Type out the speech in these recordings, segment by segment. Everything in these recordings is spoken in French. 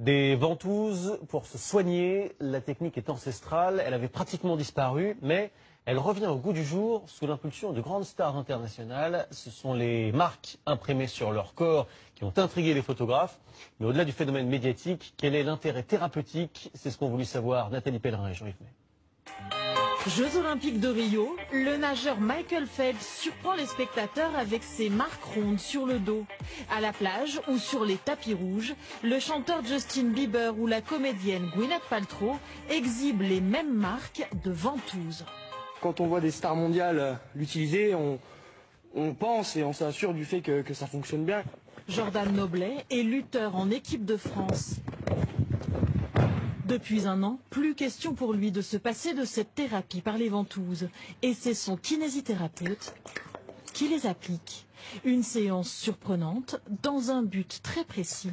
Des ventouses pour se soigner, la technique est ancestrale, elle avait pratiquement disparu, mais elle revient au goût du jour sous l'impulsion de grandes stars internationales. Ce sont les marques imprimées sur leur corps qui ont intrigué les photographes. Mais au-delà du phénomène médiatique, quel est l'intérêt thérapeutique? C'est ce qu'ont voulu savoir Nathalie Pellerin et Jean-Yves May. Jeux Olympiques de Rio, le nageur Michael Phelps surprend les spectateurs avec ses marques rondes sur le dos. À la plage ou sur les tapis rouges, le chanteur Justin Bieber ou la comédienne Gwyneth Paltrow exhibent les mêmes marques de ventouses. Quand on voit des stars mondiales l'utiliser, on pense et on s'assure du fait que ça fonctionne bien. Jordan Noblet est lutteur en équipe de France. Depuis un an, plus question pour lui de se passer de cette thérapie par les ventouses. Et c'est son kinésithérapeute qui les applique. Une séance surprenante dans un but très précis.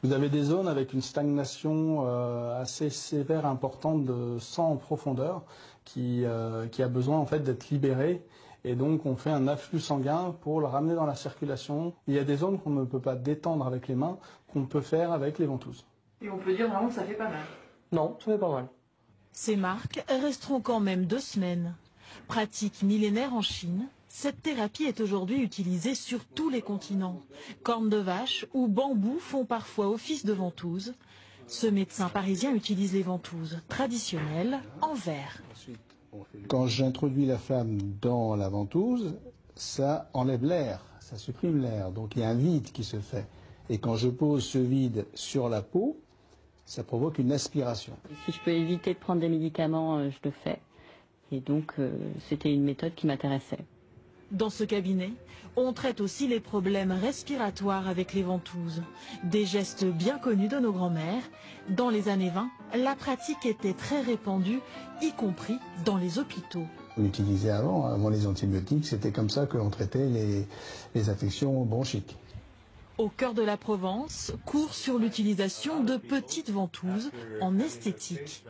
Vous avez des zones avec une stagnation assez sévère, importante de sang en profondeur qui a besoin en fait d'être libérée. Et donc on fait un afflux sanguin pour le ramener dans la circulation. Il y a des zones qu'on ne peut pas détendre avec les mains, qu'on peut faire avec les ventouses. Et on peut dire vraiment que ça fait pas mal. Non, ça fait pas mal. Ces marques resteront quand même 2 semaines. Pratique millénaire en Chine, cette thérapie est aujourd'hui utilisée sur tous les continents. Cornes de vache ou bambou font parfois office de ventouse. Ce médecin parisien utilise les ventouses traditionnelles en verre. Quand j'introduis la femme dans la ventouse, ça enlève l'air, ça supprime l'air. Donc il y a un vide qui se fait. Et quand je pose ce vide sur la peau, ça provoque une aspiration. Si je peux éviter de prendre des médicaments, je le fais. Et donc c'était une méthode qui m'intéressait. Dans ce cabinet, on traite aussi les problèmes respiratoires avec les ventouses. Des gestes bien connus de nos grands-mères. Dans les années 20, la pratique était très répandue, y compris dans les hôpitaux. On l'utilisait avant les antibiotiques, c'était comme ça que l'on traitait les affections bronchiques. Au cœur de la Provence, cours sur l'utilisation de petites ventouses en esthétique.